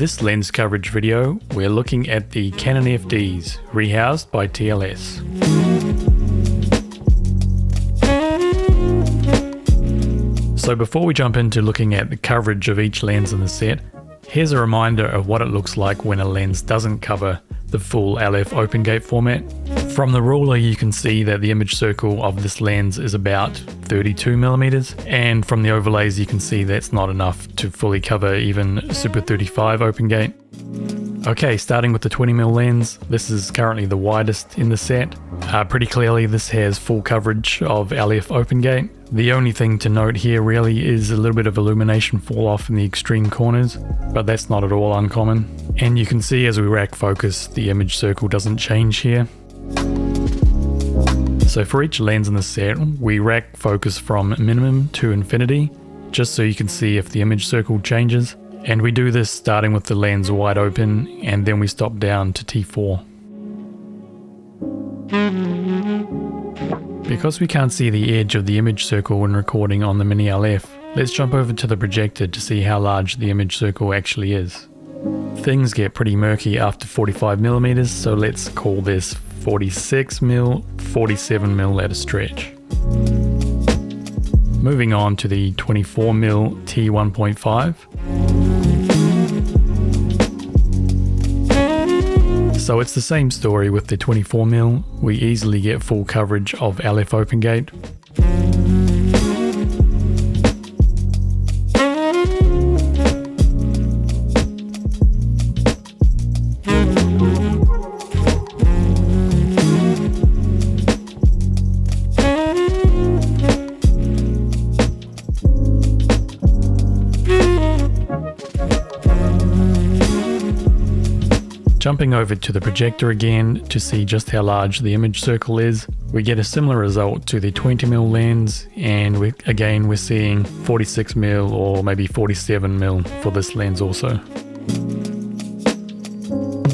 In this lens coverage video, we're looking at the Canon FDs, rehoused by TLS. So before we jump into looking at the coverage of each lens in the set, here's a reminder of what it looks like when a lens doesn't cover the full LF Open Gate format. From the ruler you can see that the image circle of this lens is about 32mm, and from the overlays you can see that's not enough to fully cover even Super 35 Open Gate. Okay, starting with the 20mm lens, this is currently the widest in the set. Pretty clearly this has full coverage of LF Open Gate. The only thing to note here really is a little bit of illumination fall off in the extreme corners, but that's not at all uncommon. And you can see as we rack focus, the image circle doesn't change here. So for each lens in the set, we rack focus from minimum to infinity, just so you can see if the image circle changes. And we do this starting with the lens wide open, and then we stop down to T4. Because we can't see the edge of the image circle when recording on the Mini LF, let's jump over to the projector to see how large the image circle actually is. Things get pretty murky after 45mm, so let's call this 46mm, 47mm at a stretch. Moving on to the 24mm T1.5. So it's the same story with the 24mm, we easily get full coverage of LF Open Gate. Jumping over to the projector again to see just how large the image circle is, we get a similar result to the 20mm lens, and we're seeing 46mm or maybe 47mm for this lens also.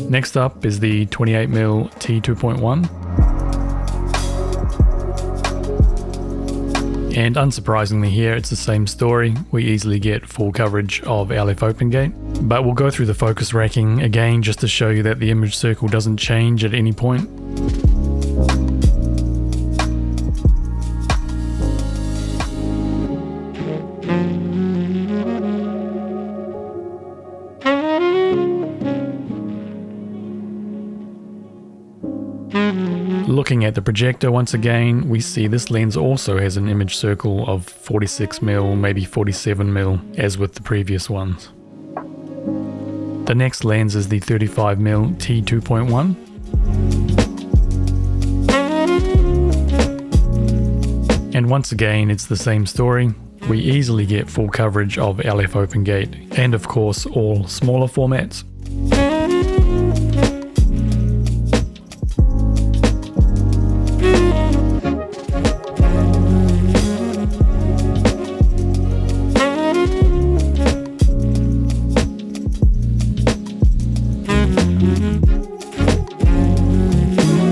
Next up is the 28mm T2.1. And unsurprisingly here, it's the same story. We easily get full coverage of LF Open Gate. But we'll go through the focus racking again just to show you that the image circle doesn't change at any point. Looking at the projector once again, we see this lens also has an image circle of 46mm, maybe 47mm, as with the previous ones. The next lens is the 35mm T2.1. And once again, it's the same story. We easily get full coverage of LF Open Gate, and of course all smaller formats.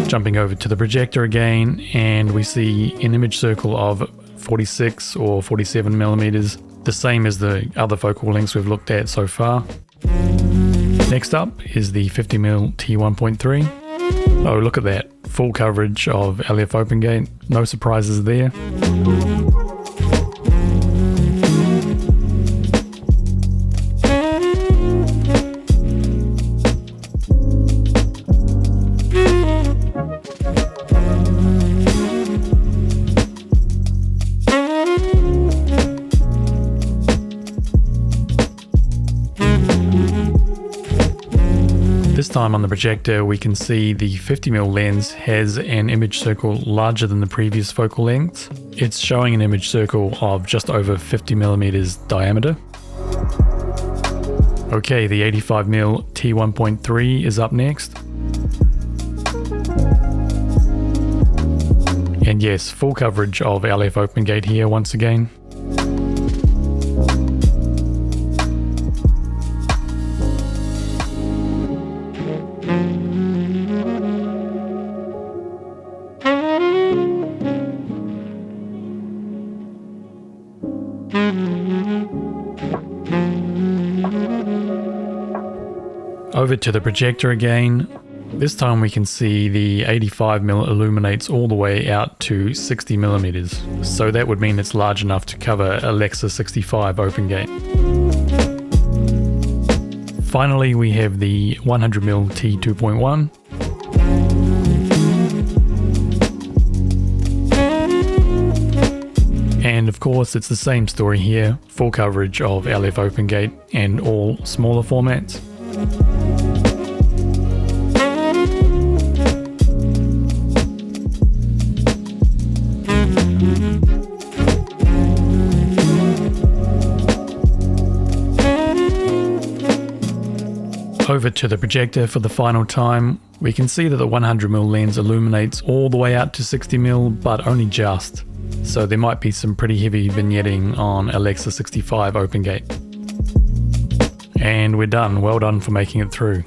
Jumping over to the projector again, and we see an image circle of 46 or 47mm, the same as the other focal lengths we've looked at so far. Next up is the 50mm T1.3. Oh, look at that, full coverage of LF Open Gate, no surprises there. This time on the projector we can see the 50mm lens has an image circle larger than the previous focal lengths. It's showing an image circle of just over 50mm diameter. Okay, the 85mm T1.3 is up next. And yes, full coverage of LF Open Gate here once again. Over to the projector again. This time we can see the 85mm illuminates all the way out to 60mm, so that would mean it's large enough to cover a S35 Open Gate. Finally, we have the 100mm t2.1. And of course it's the same story here, full coverage of LF Open Gate and all smaller formats. Over to the projector for the final time. We can see that the 100mm lens illuminates all the way out to 60mm, but only just. So there might be some pretty heavy vignetting on a S35 Open Gate. And we're done. Well done for making it through.